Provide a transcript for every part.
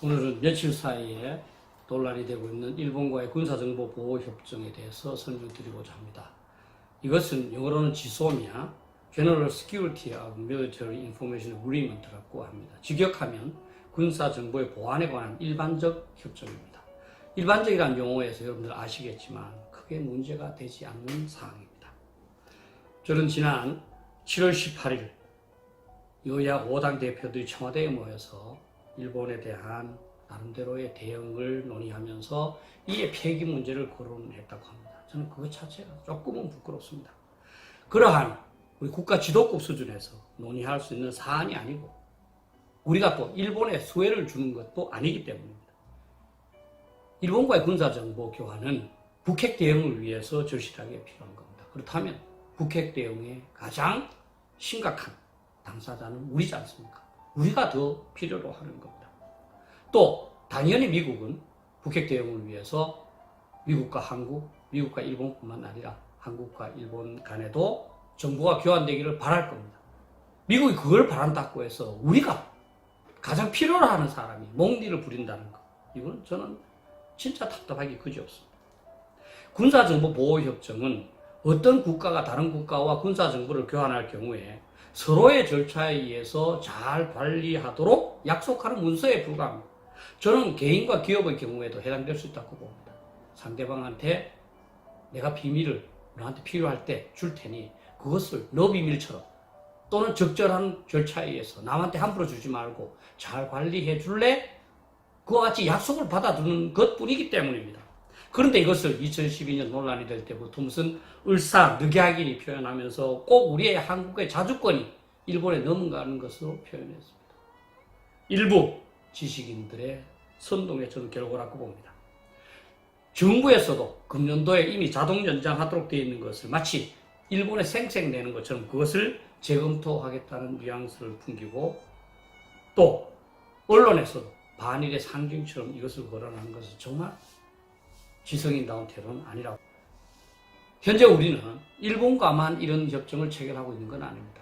오늘은 며칠 사이에 논란이 되고 있는 일본과의 군사정보보호협정에 대해서 설명드리고자 합니다. 이것은 영어로는 지소미아, General Security of Military Information Agreement라고 합니다. 직역하면 군사정보의 보안에 관한 일반적 협정입니다. 일반적이라는 용어에서 여러분들 아시겠지만 크게 문제가 되지 않는 사항입니다. 저는 지난 7월 18일 여야 5당 대표들이 청와대에 모여서 일본에 대한 나름대로의 대응을 논의하면서 이에 폐기 문제를 거론했다고 합니다. 저는 그것 자체가 조금은 부끄럽습니다. 그러한 우리 국가 지도급 수준에서 논의할 수 있는 사안이 아니고 우리가 또 일본에 수혜를 주는 것도 아니기 때문입니다. 일본과의 군사정보 교환은 북핵 대응을 위해서 절실하게 필요한 겁니다. 그렇다면 북핵 대응의 가장 심각한 당사자는 우리지 않습니까? 우리가 더 필요로 하는 겁니다. 또 당연히 미국은 북핵 대응을 위해서 미국과 한국, 미국과 일본뿐만 아니라 한국과 일본 간에도 정보가 교환되기를 바랄 겁니다. 미국이 그걸 바란다고 해서 우리가 가장 필요로 하는 사람이 몽디를 부린다는 것, 이건 저는 진짜 답답하기 그지없습니다. 군사정보보호협정은 어떤 국가가 다른 국가와 군사정보를 교환할 경우에 서로의 절차에 의해서 잘 관리하도록 약속하는 문서에 불과합니다. 저는 개인과 기업의 경우에도 해당될 수 있다고 봅니다. 상대방한테 내가 비밀을 너한테 필요할 때 줄 테니 그것을 너 비밀처럼 또는 적절한 절차에 의해서 남한테 함부로 주지 말고 잘 관리해 줄래? 그와 같이 약속을 받아두는 것뿐이기 때문입니다. 그런데 이것을 2012년 논란이 될 때부터 무슨 을사늑약인이 표현하면서 꼭 우리의 한국의 자주권이 일본에 넘어가는 것으로 표현했습니다. 일부 지식인들의 선동에 저는 결과라고 봅니다. 정부에서도 금년도에 이미 자동 연장하도록 되어 있는 것을 마치 일본에 생색내는 것처럼 그것을 재검토하겠다는 뉘앙스를 풍기고 또 언론에서도 반일의 상징처럼 이것을 거론하는 것은 정말 지성이 나온 태도는 아니라고. 현재 우리는 일본과만 이런 협정을 체결하고 있는 건 아닙니다.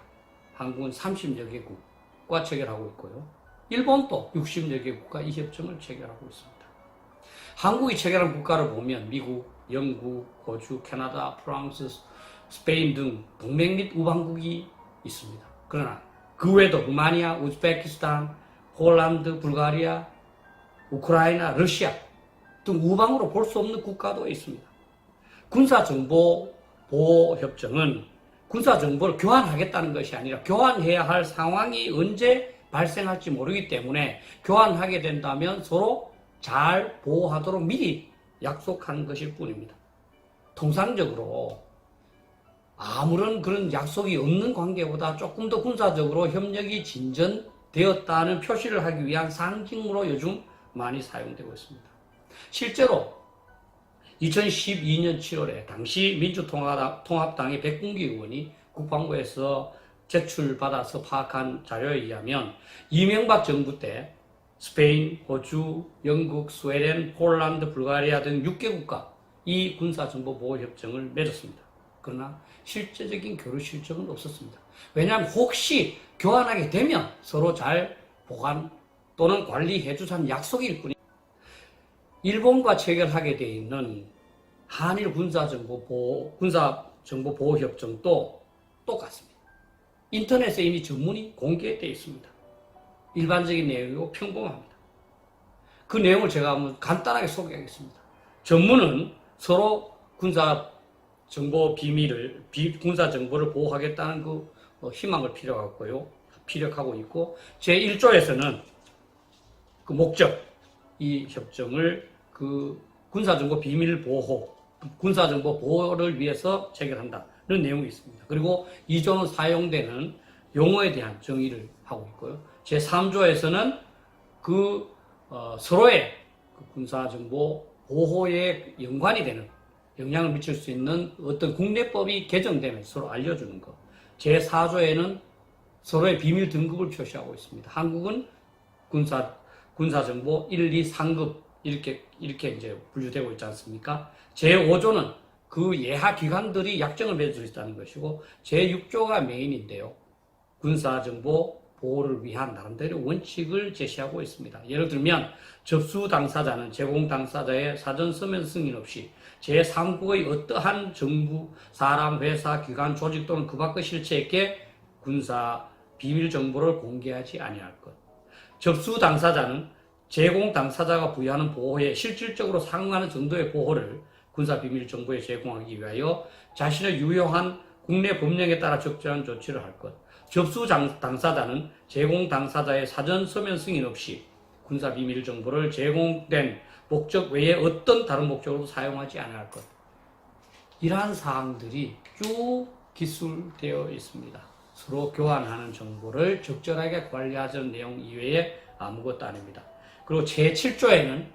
한국은 30여 개국과 체결하고 있고요. 일본도 60여 개국과 이 협정을 체결하고 있습니다. 한국이 체결한 국가를 보면 미국, 영국, 호주, 캐나다, 프랑스, 스페인 등 동맹 및 우방국이 있습니다. 그러나 그 외에도 루마니아, 우즈베키스탄, 폴란드, 불가리아, 우크라이나, 러시아 등 우방으로 볼 수 없는 국가도 있습니다. 군사정보보호협정은 군사정보를 교환하겠다는 것이 아니라 교환해야 할 상황이 언제 발생할지 모르기 때문에 교환하게 된다면 서로 잘 보호하도록 미리 약속하는 것일 뿐입니다. 통상적으로 아무런 그런 약속이 없는 관계보다 조금 더 군사적으로 협력이 진전되었다는 표시를 하기 위한 상징으로 요즘 많이 사용되고 있습니다. 실제로 2012년 7월에 당시 민주통합당의 백군기 의원이 국방부에서 제출받아서 파악한 자료에 의하면 이명박 정부 때 스페인, 호주, 영국, 스웨덴, 폴란드, 불가리아 등 6개국과 이 군사정보보호협정을 맺었습니다. 그러나 실제적인 교류 실적은 없었습니다. 왜냐하면 혹시 교환하게 되면 서로 잘 보관 또는 관리해 주자는 약속일 뿐입니다. 일본과 체결하게 되어 있는 한일 군사정보보호협정도 똑같습니다. 인터넷에 이미 전문이 공개되어 있습니다. 일반적인 내용이고 평범합니다. 그 내용을 제가 한번 간단하게 소개하겠습니다. 전문은 서로 군사정보 비밀을, 군사정보를 보호하겠다는 그 희망을 피력하고 있고, 제1조에서는 그 목적, 이 협정을 그 군사정보 비밀 보호, 군사정보 보호를 위해서 체결한다는 내용이 있습니다. 그리고 2조는 사용되는 용어에 대한 정의를 하고 있고요. 제3조에서는 서로의 그 군사정보 보호에 연관이 되는 영향을 미칠 수 있는 어떤 국내법이 개정되면 서로 알려주는 것. 제4조에는 서로의 비밀 등급을 표시하고 있습니다. 한국은 군사정보 1, 2, 3급 이렇게 이제 분류되고 있지 않습니까? 제5조는 그 예하 기관들이 약정을 맺을 수 있다는 것이고 제6조가 메인인데요. 군사정보 보호를 위한 나름대로 원칙을 제시하고 있습니다. 예를 들면 접수 당사자는 제공 당사자의 사전 서면 승인 없이 제3국의 어떠한 정부, 사람, 회사, 기관, 조직 또는 그 밖의 실체에게 군사 비밀 정보를 공개하지 아니할 것. 접수 당사자는 제공 당사자가 부여하는 보호에 실질적으로 상응하는 정도의 보호를 군사 비밀 정보에 제공하기 위하여 자신의 유효한 국내 법령에 따라 적절한 조치를 할 것. 접수 당사자는 제공 당사자의 사전 서면 승인 없이 군사 비밀 정보를 제공된 목적 외에 어떤 다른 목적으로도 사용하지 않을 것. 이러한 사항들이 쭉 기술되어 있습니다. 서로 교환하는 정보를 적절하게 관리하자는 내용 이외에 아무것도 아닙니다. 그리고 제7조에는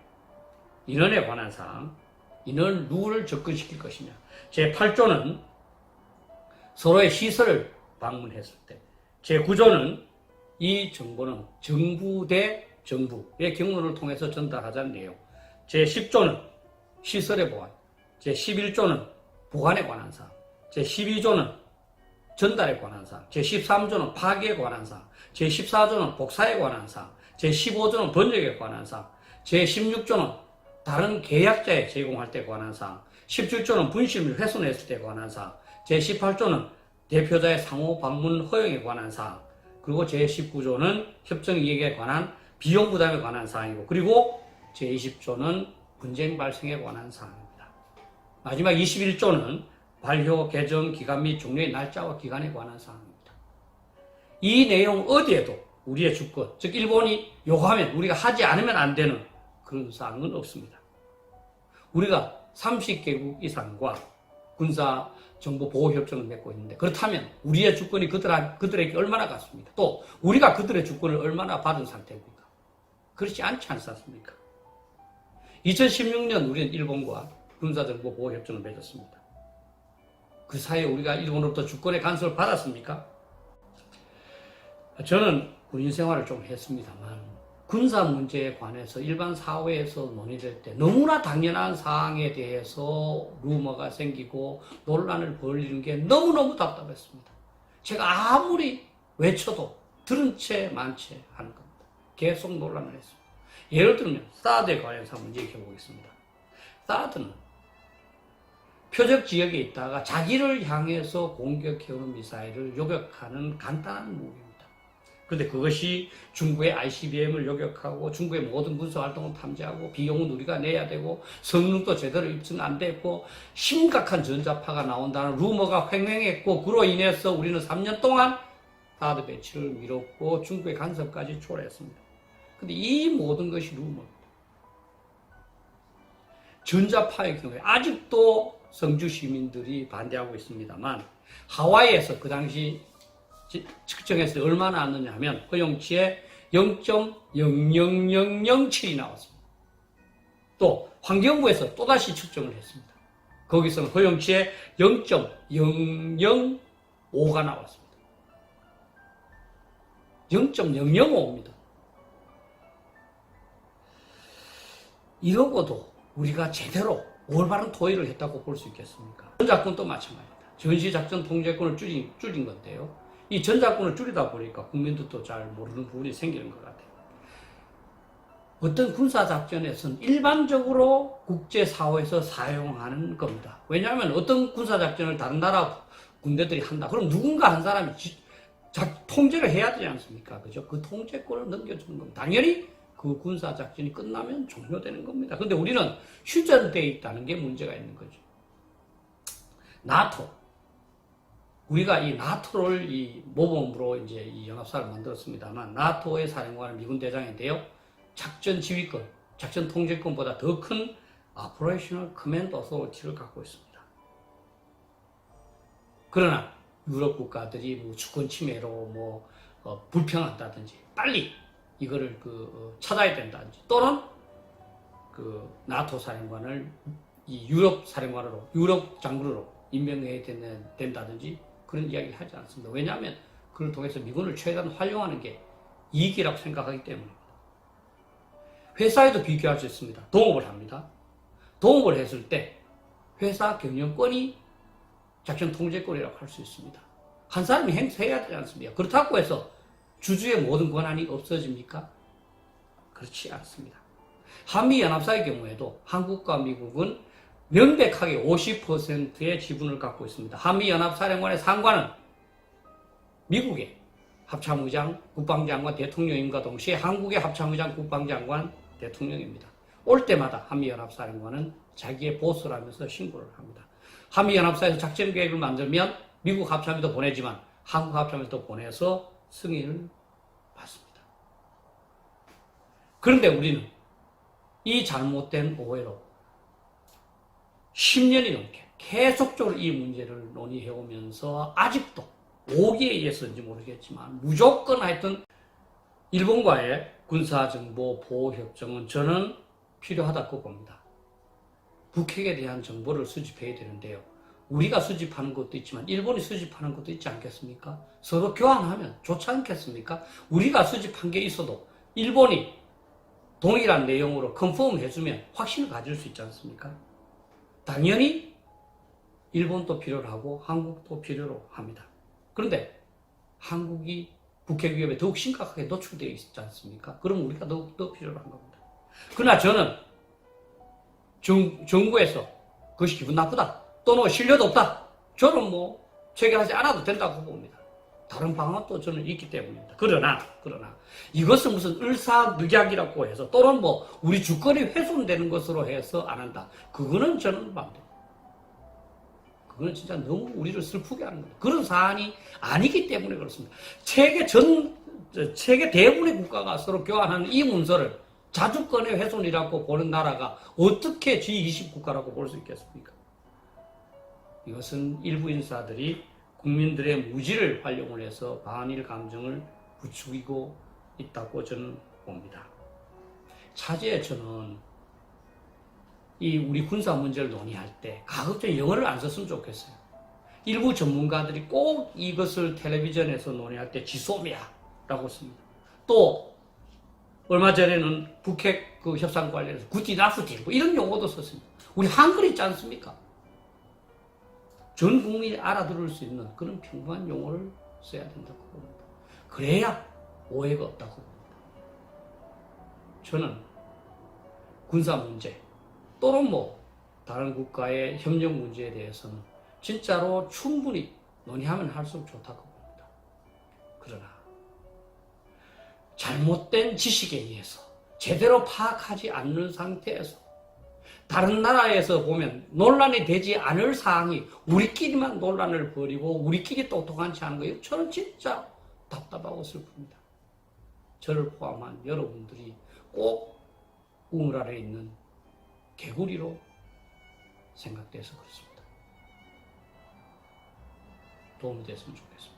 인원에 관한 사항, 인원 룰을 접근시킬 것이냐. 제8조는 서로의 시설을 방문했을 때, 제9조는 이 정보는 정부 대 정부의 경로를 통해서 전달하자는 내용, 제10조는 시설의 보안, 제11조는 보관에 관한 사항, 제12조는 전달에 관한 사항, 제13조는 파기에 관한 사항, 제14조는 복사에 관한 사항, 제15조는 번역에 관한 사항, 제16조는 다른 계약자에 제공할 때 관한 사항, 17조는 분실 및 훼손했을 때 관한 사항, 제18조는 대표자의 상호 방문 허용에 관한 사항, 그리고 제19조는 협정 이익에 관한 비용 부담에 관한 사항이고, 그리고 제20조는 분쟁 발생에 관한 사항입니다. 마지막 21조는 발효, 개정, 기간 및 종료의 날짜와 기간에 관한 사항입니다. 이 내용 어디에도 우리의 주권, 즉 일본이 요구하면 우리가 하지 않으면 안 되는 그런 사항은 없습니다. 우리가 30개국 이상과 군사 정보 보호 협정을 맺고 있는데, 그렇다면 우리의 주권이 그들에게 얼마나 갔습니까? 또 우리가 그들의 주권을 얼마나 받은 상태입니까? 그렇지 않지 않습니까? 2016년 우리는 일본과 군사정보 보호 협정을 맺었습니다. 그 사이에 우리가 일본으로부터 주권의 간섭을 받았습니까? 저는 군인 생활을 좀 했습니다만 군사 문제에 관해서 일반 사회에서 논의될 때 너무나 당연한 사항에 대해서 루머가 생기고 논란을 벌이는 게 너무너무 답답했습니다. 제가 아무리 외쳐도 들은 채 만 채 하는 겁니다. 계속 논란을 했습니다. 예를 들면 사드에 관해서 한번 얘기해 보겠습니다. 사드는 표적 지역에 있다가 자기를 향해서 공격해오는 미사일을 요격하는 간단한 무기입니다. 그런데 그것이 중국의 ICBM을 요격하고 중국의 모든 군사활동을 탐지하고 비용은 우리가 내야 되고 성능도 제대로 입증 안 됐고 심각한 전자파가 나온다는 루머가 횡행했고, 그로 인해서 우리는 3년 동안 사드 배치를 미뤘고 중국의 간섭까지 초래했습니다. 그런데 이 모든 것이 루머입니다. 전자파의 경우에 아직도 성주 시민들이 반대하고 있습니다만 하와이에서 그 당시 측정했을 때 얼마나 나왔느냐 하면 허용치에 0.00007이 나왔습니다. 또 환경부에서 또다시 측정을 했습니다. 거기서는 허용치에 0.005가 나왔습니다. 0.005입니다. 이러고도 우리가 제대로 올바른 토의를 했다고 볼 수 있겠습니까? 전작권도 마찬가지입니다. 전시작전 통제권을 줄인 건데요. 이 전작권을 줄이다 보니까 국민들도 잘 모르는 부분이 생기는 것 같아요. 어떤 군사작전에서는 일반적으로 국제사회에서 사용하는 겁니다. 왜냐하면 어떤 군사작전을 다른 나라 군대들이 한다. 그럼 누군가 한 사람이 통제를 해야 되지 않습니까? 그죠? 그 통제권을 넘겨주는 겁니다. 당연히 그 군사작전이 끝나면 종료되는 겁니다. 그런데 우리는 휴전되어 있다는 게 문제가 있는 거죠. 나토. 우리가 이 나토를 이 모범으로 이제 이 연합사를 만들었습니다만, 나토의 사령관은 미군 대장인데요. 작전 지휘권, 작전 통제권보다 더 큰 Operational Command Authority를 갖고 있습니다. 그러나 유럽 국가들이 뭐 주권 침해로 불평한다든지 빨리 이거를 찾아야 된다든지, 또는 나토 사령관을 이 유럽 사령관으로, 유럽 장군으로 임명해야 된다든지 그런 이야기를 하지 않습니다. 왜냐하면 그걸 통해서 미군을 최대한 활용하는 게 이익이라고 생각하기 때문입니다. 회사에도 비교할 수 있습니다. 동업을 합니다. 동업을 했을 때 회사 경영권이 작전 통제권이라고 할 수 있습니다. 한 사람이 행사해야 되지 않습니까? 그렇다고 해서 주주의 모든 권한이 없어집니까? 그렇지 않습니다. 한미연합사의 경우에도 한국과 미국은 명백하게 50%의 지분을 갖고 있습니다. 한미연합사령관의 상관은 미국의 합참의장, 국방장관, 대통령임과 동시에 한국의 합참의장, 국방장관, 대통령입니다. 올 때마다 한미연합사령관은 자기의 보스라면서 신고를 합니다. 한미연합사에서 작전계획을 만들면 미국 합참에도 보내지만 한국 합참에도 보내서 승인을 받습니다. 그런데 우리는 이 잘못된 오해로 10년이 넘게 계속적으로 이 문제를 논의해오면서 아직도 오기에 의해서인지 모르겠지만 무조건 하여튼 일본과의 군사정보 보호협정은 저는 필요하다고 봅니다. 북핵에 대한 정보를 수집해야 되는데요. 우리가 수집하는 것도 있지만 일본이 수집하는 것도 있지 않겠습니까? 서로 교환하면 좋지 않겠습니까? 우리가 수집한 게 있어도 일본이 동일한 내용으로 컨펌 해주면 확신을 가질 수 있지 않습니까? 당연히 일본도 필요로 하고 한국도 필요로 합니다. 그런데 한국이 북핵 위협에 더욱 심각하게 노출되어 있지 않습니까? 그럼 우리가 더욱 필요로 한 겁니다. 그러나 저는 정부에서 그것이 기분 나쁘다 또는 신뢰도 없다, 저는 체결하지 않아도 된다고 봅니다. 다른 방안도 저는 있기 때문입니다. 그러나 이것은 무슨 을사늑약이라고 해서 또는 우리 주권이 훼손되는 것으로 해서 안 한다, 그거는 저는 반대. 그건 진짜 너무 우리를 슬프게 하는 겁니다. 그런 사안이 아니기 때문에 그렇습니다. 세계 대부분의 국가가 서로 교환하는 이 문서를 자주권의 훼손이라고 보는 나라가 어떻게 G20 국가라고 볼 수 있겠습니까? 이것은 일부 인사들이 국민들의 무지를 활용을 해서 반일 감정을 부추기고 있다고 저는 봅니다. 차제에 저는 이 우리 군사 문제를 논의할 때 가급적 영어를 안 썼으면 좋겠어요. 일부 전문가들이 꼭 이것을 텔레비전에서 논의할 때 지소미아라고 씁니다. 또 얼마 전에는 북핵 협상 관련해서 굿이나프딜 이런 용어도 썼습니다. 우리 한글 있지 않습니까? 전 국민이 알아들을 수 있는 그런 평범한 용어를 써야 된다고 봅니다. 그래야 오해가 없다고 봅니다. 저는 군사 문제 또는 다른 국가의 협력 문제에 대해서는 진짜로 충분히 논의하면 할수록 좋다고 봅니다. 그러나 잘못된 지식에 의해서 제대로 파악하지 않는 상태에서 다른 나라에서 보면 논란이 되지 않을 사항이 우리끼리만 논란을 벌이고 우리끼리 똑똑한 체 하는 거예요. 저는 진짜 답답하고 슬픕니다. 저를 포함한 여러분들이 꼭 우물 아래에 있는 개구리로 생각돼서 그렇습니다. 도움이 됐으면 좋겠습니다.